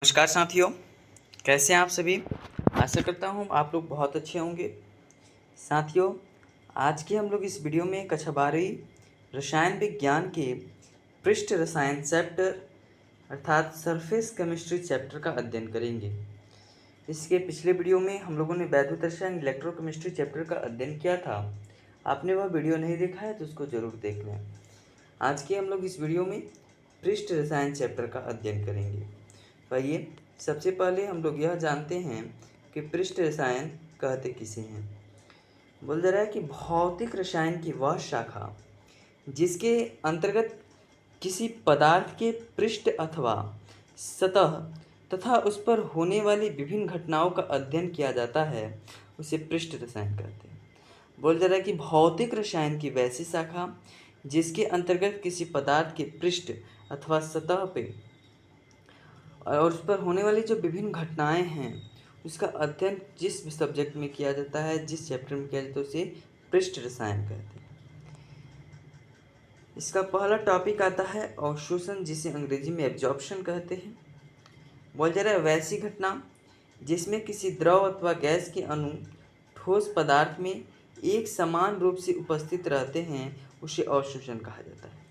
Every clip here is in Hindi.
नमस्कार साथियों, कैसे हैं आप सभी। आशा करता हूँ आप लोग बहुत अच्छे होंगे। साथियों, आज के हम लोग इस वीडियो में कक्षा 12वीं रसायन विज्ञान के पृष्ठ रसायन चैप्टर अर्थात सरफेस केमिस्ट्री चैप्टर का अध्ययन करेंगे। इसके पिछले वीडियो में हम लोगों ने वैद्युत रसायन इलेक्ट्रोकेमिस्ट्री चैप्टर का अध्ययन किया था। आपने वह वीडियो नहीं देखा है तो उसको ज़रूर देख लें। आज के हम लोग इस वीडियो में पृष्ठ रसायन चैप्टर का अध्ययन करेंगे। आइए सबसे पहले हम लोग यह जानते हैं कि पृष्ठ रसायन कहते किसे हैं। बोल जा रहा है कि भौतिक रसायन की वह शाखा जिसके अंतर्गत किसी पदार्थ के पृष्ठ अथवा सतह तथा उस पर होने वाली विभिन्न घटनाओं का अध्ययन किया जाता है, उसे पृष्ठ रसायन कहते हैं। बोल जा रहा है कि भौतिक रसायन की वैसी शाखा जिसके अंतर्गत किसी पदार्थ के पृष्ठ अथवा सतह पे और उस पर होने वाली जो विभिन्न घटनाएं हैं उसका अध्ययन जिस सब्जेक्ट में किया जाता है, जिस चैप्टर में किया जाता है, उसे पृष्ठ रसायन कहते हैं। इसका पहला टॉपिक आता है अवशोषण, जिसे अंग्रेजी में एब्जॉर्प्शन कहते हैं। बोल जा रहा है वैसी घटना जिसमें किसी द्रव अथवा गैस के अणु ठोस पदार्थ में एक समान रूप से उपस्थित रहते हैं, उसे अवशोषण कहा जाता है।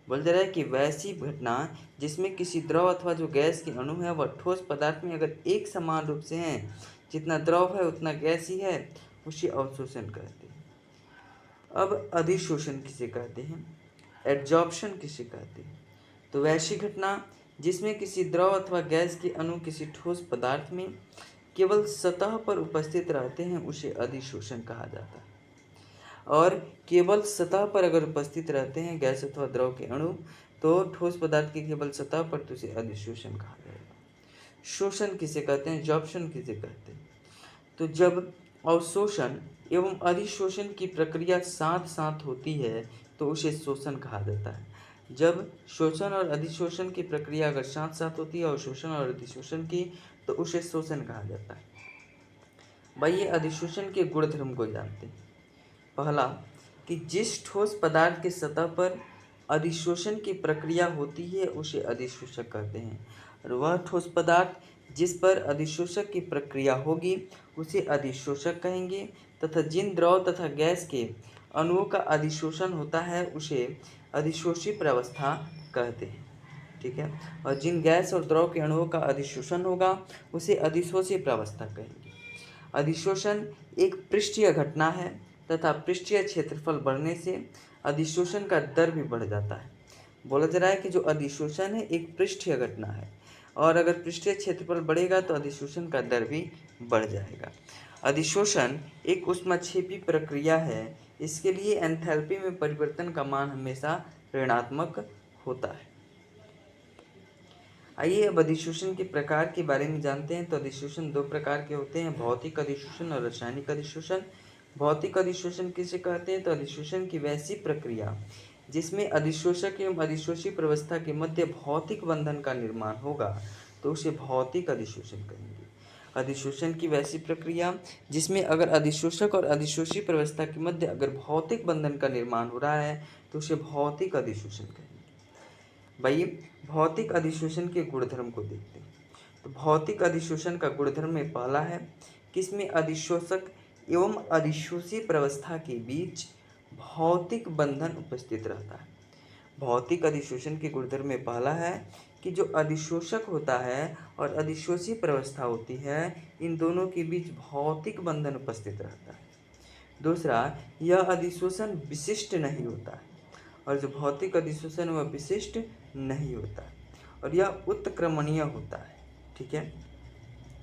बोल जा रहा है कि वैसी घटना जिसमें किसी द्रव अथवा जो गैस के अणु है वह ठोस पदार्थ में अगर एक समान रूप से हैं, जितना द्रव है उतना गैस ही है, उसे अवशोषण कहते हैं। अब अधिशोषण किसे कहते हैं, एड्जॉर्प्शन किसे कहते हैं। तो वैसी घटना जिसमें किसी द्रव अथवा गैस के अणु किसी ठोस पदार्थ में केवल सतह पर उपस्थित रहते हैं, उसे अधिशोषण कहा जाता है। और केवल सतह पर अगर उपस्थित रहते हैं गैस अथवा द्रव के अणु, तो ठोस पदार्थ की केवल सतह पर, तो उसे अधिशोषण कहा जाएगा। शोषण किसे कहते हैं, एब्जॉर्प्शन किसे कहते हैं। तो जब अवशोषण एवं अधिशोषण की प्रक्रिया साथ साथ होती है तो उसे शोषण कहा जाता है। जब शोषण और अधिशोषण की प्रक्रिया अगर साथ साथ होती है, अवशोषण और अधिशोषण की, तो उसे शोषण कहा जाता है। भाई ये अधिशोषण के गुणधर्म को जानते हैं। पहला कि जिस ठोस पदार्थ के सतह पर अधिशोषण की प्रक्रिया होती है उसे अधिशोषक कहते हैं, और वह ठोस पदार्थ जिस पर अधिशोषक की प्रक्रिया होगी उसे अधिशोषक कहेंगे, तथा जिन द्रव तथा गैस के अणुओं का अधिशोषण होता है उसे अधिशोषी प्रावस्था कहते हैं। ठीक है, और जिन गैस और द्रव के अणुओं का अधिशोषण होगा उसे अधिशोषी प्रावस्था कहेंगे। अधिशोषण एक पृष्ठीय घटना है तथा पृष्ठीय क्षेत्रफल बढ़ने से अधिशोषण का दर भी बढ़ जाता है। बोला जा रहा है कि जो अधिशोषण है एक पृष्ठीय घटना है, और अगर पृष्ठीय क्षेत्रफल बढ़ेगा तो अधिशोषण का दर भी बढ़ जाएगा। अधिशोषण एक ऊष्माक्षेपी प्रक्रिया है, इसके लिए एंथैल्पी में परिवर्तन का मान हमेशा ऋणात्मक होता है। आइए अब अधिशोषण के प्रकार के बारे में जानते हैं। तो अधिशोषण दो प्रकार के होते हैं, भौतिक अधिशोषण और रासायनिक अधिशोषण। भौतिक अधिशोषण किसे कहते हैं, तो अधिशोषण की वैसी प्रक्रिया जिसमें अधिशोषक एवं अधिशोषी प्रावस्था के मध्य भौतिक बंधन का निर्माण होगा, तो उसे भौतिक अधिशोषण कहेंगे। अधिशोषण की वैसी प्रक्रिया जिसमें अगर अधिशोषक और अधिशोषी प्रावस्था के मध्य अगर भौतिक बंधन का निर्माण हो रहा है तो उसे भौतिक अधिशोषण कहेंगे। भाई भौतिक अधिशोषण के गुणधर्म को देखते हैं। तो भौतिक अधिशोषण का गुणधर्म में पहला है कि इसमें अधिशोषक एवं अधिशोषी प्रावस्था के बीच भौतिक बंधन उपस्थित रहता है। भौतिक अधिशोषण के गुणधर्म में पहला है कि जो अधिशोषक होता है और अधिशोषी प्रावस्था होती है, इन दोनों के बीच भौतिक बंधन उपस्थित रहता है। दूसरा, यह अधिशोषण विशिष्ट नहीं होता है, और जो भौतिक अधिशोषण वह विशिष्ट नहीं होता है, और यह उत्क्रमणीय होता है। ठीक है,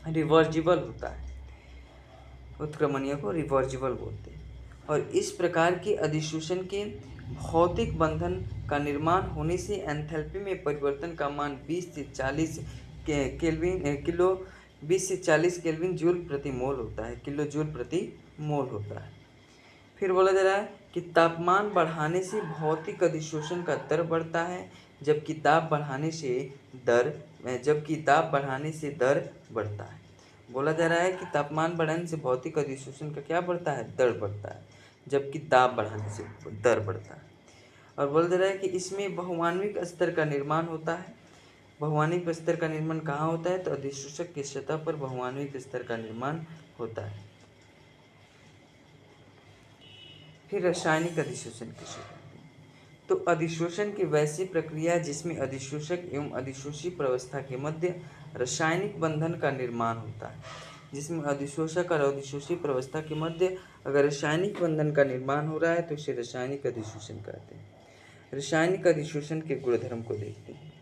रिवर्जिबल होता है। उत्क्रमणीय को रिवर्जिबल बोलते हैं। और इस प्रकार के अधिशोषण के भौतिक बंधन का निर्माण होने से एंथैल्पी में परिवर्तन का मान 20 से 40 केल्विन जूल प्रति मोल होता है, किलो जूल प्रति मोल होता है। फिर बोला जा रहा है कि तापमान बढ़ाने से भौतिक अधिशोषण का दर बढ़ता है, जबकि दाब बढ़ाने से दर बढ़ता है। बोला जा रहा है कि तापमान बढ़ाने से भौतिक अधिशोषण का क्या बढ़ता है, दर बढ़ता है, जबकि दाब बढ़ाने से दर बढ़ता है। और बोला जा रहा है कि इसमें बहुआण्विक स्तर का निर्माण होता है, बहुआण्विक स्तर का निर्माण कहाँ होता है? तो अधिशोषक की सतह पर बहुआण्विक स्तर का निर्माण होता है। फिर रासायनिक अधिशोषण किसे कहते हैं? तो अधिशोषण की वैसी प्रक्रिया जिसमें अधिशोषक एवं अधिशोषी प्रावस्था के मध्य रासायनिक बंधन का निर्माण होता है। जिसमें अधिशोषक और अधिशोषी प्रावस्था के मध्य अगर रासायनिक बंधन का निर्माण हो रहा है तो इसे रासायनिक अधिशोषण कहते हैं। रासायनिक अधिशोषण के गुणधर्म को देखते हैं।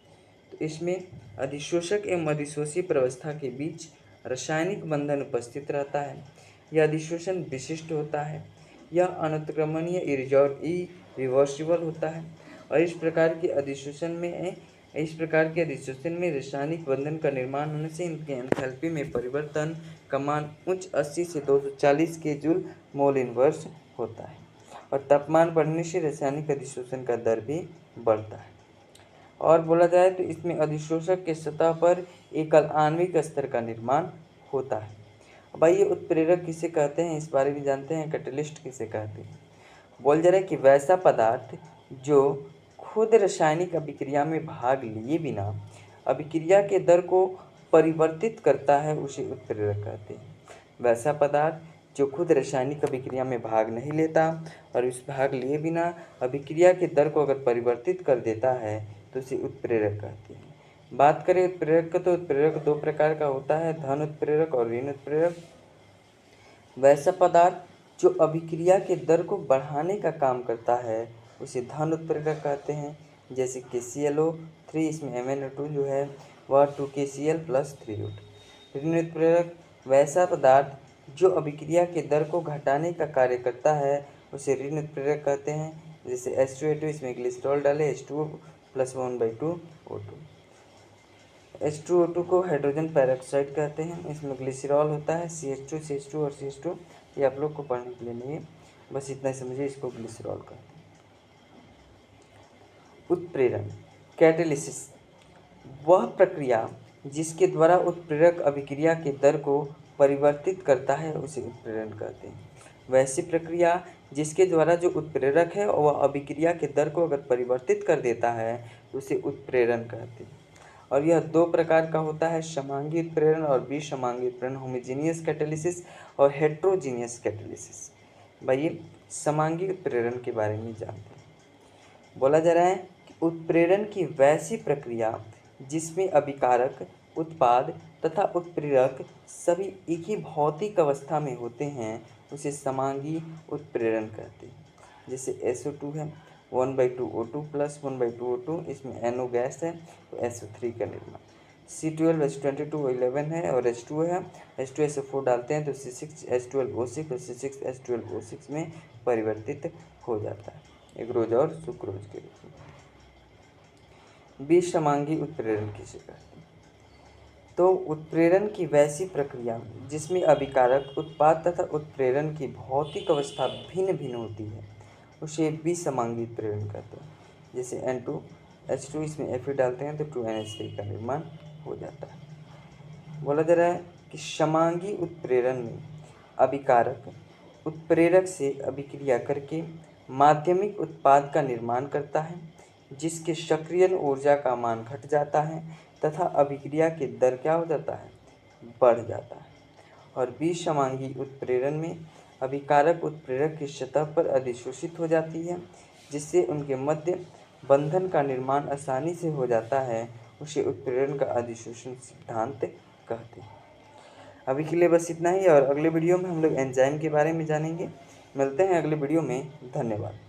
तो इसमें अधिशोषक एवं अधिशोषी प्रावस्था के बीच रासायनिक बंधन उपस्थित रहता है। यह अधिशोषण विशिष्ट होता है। यह अनुत्क्रमणीय इरिवर्सिबल होता है और इस प्रकार के अधिशोषण में रासायनिक बंधन का निर्माण होने से इनके एंथैल्पी में परिवर्तन का मान उच्च 80 से 240 के जूल मोल इनवर्स होता है और तापमान बढ़ने से रासायनिक अधिशोषण का दर भी बढ़ता है। और बोला जाए तो इसमें अधिशोषक के सतह पर एकल आणविक स्तर का निर्माण होता है। अब आइए उत्प्रेरक किसे कहते हैं इस बारे में जानते हैं। कैटलिस्ट किसे कहते हैं? बोल जा रहा है कि वैसा पदार्थ जो खुद रासायनिक अभिक्रिया में भाग लिए बिना अभिक्रिया के दर को परिवर्तित करता है उसे उत्प्रेरक कहते हैं। वैसा पदार्थ जो खुद रासायनिक अभिक्रिया में भाग नहीं लेता और इस भाग लिए बिना अभिक्रिया के दर को अगर परिवर्तित कर देता है तो उसे उत्प्रेरक कहते हैं। बात करें उत्प्रेरक का तो उत्प्रेरक दो प्रकार का होता है, धन उत्प्रेरक और ऋण उत्प्रेरक। वैसा पदार्थ जो अभिक्रिया के दर को बढ़ाने का काम करता है उसे धन उत्प्रेरक कहते हैं। जैसे KClO3 इसमें MnO2 जो है वह 2KCl + 3 ऋण उत्प्रेरक वैसा पदार्थ जो अभिक्रिया के दर को घटाने का कार्य करता है उसे ऋण उत्प्रेरक कहते हैं। जैसे H2A2 इसमें ग्लिसरॉल डाले H2O + 1/2 O2। H2O2 को हाइड्रोजन पेरोक्साइड कहते हैं। इसमें ग्लिसरॉल होता है CH2 CH2 और CH2। ये आप लोग को पढ़ने के लिए नहीं है, बस इतना ही समझिए, इसको ग्लिसरॉल कहते हैं। उत्प्रेरण कैटेलिसिस वह प्रक्रिया जिसके द्वारा उत्प्रेरक अभिक्रिया के दर को परिवर्तित करता है उसे उत्प्रेरण कहते हैं। वैसी प्रक्रिया जिसके द्वारा जो उत्प्रेरक है वह अभिक्रिया के दर को अगर परिवर्तित कर देता है तो उसे उत्प्रेरण कहते हैं। और यह दो प्रकार का होता है, समांगी उत्प्रेरण और विसमांगी उत्प्रेरण, होमोजेनियस कैटेलिसिस और हेट्रोजीनियस कैटेलिसिस। भाई समांगी उत्प्रेरण के बारे में जानते हैं। बोला जा रहा है कि उत्प्रेरण की वैसी प्रक्रिया जिसमें अभिकारक, उत्पाद तथा उत्प्रेरक सभी एक ही भौतिक अवस्था में होते हैं उसे समांगी उत्प्रेरण कहते हैं। जैसे SO2 है 1/2 O2 + 1/2 O2, इसमें NO गैस है तो SO3 का निर्माण। C12 H22 11 है और H2 है, H2SO4 डालते हैं तो C6H12O6 और C6H12O6 में परिवर्तित हो जाता है एग्रोज और सुक्रोज के रूप में। विसमांगी उत्प्रेरण किसे कहते हैं? तो उत्प्रेरण की वैसी प्रक्रिया जिसमें अभिकारक, उत्पाद तथा उत्प्रेरण की भौतिक अवस्था भिन्न भिन्न होती है उसे विसमांगी उत्प्रेरण कहते हैं। जैसे N2H2 इसमें Fe डालते हैं तो 2NH3 का निर्माण हो जाता है। बोला जा रहा है कि समांगी उत्प्रेरण में अभिकारक उत्प्रेरक से अभिक्रिया करके माध्यमिक उत्पाद का निर्माण करता है जिसके सक्रियण ऊर्जा का मान घट जाता है तथा अभिक्रिया की दर क्या हो जाता है? बढ़ जाता है। और विसमांगी उत्प्रेरण में अभिकारक उत्प्रेरक की सतह पर अधिशोषित हो जाती है जिससे उनके मध्य बंधन का निर्माण आसानी से हो जाता है, उसे उत्प्रेरण का अधिशोषण सिद्धांत कहते हैं। अभी के लिए बस इतना ही और अगले वीडियो में हम लोग एंजाइम के बारे में जानेंगे। मिलते हैं अगले वीडियो में। धन्यवाद।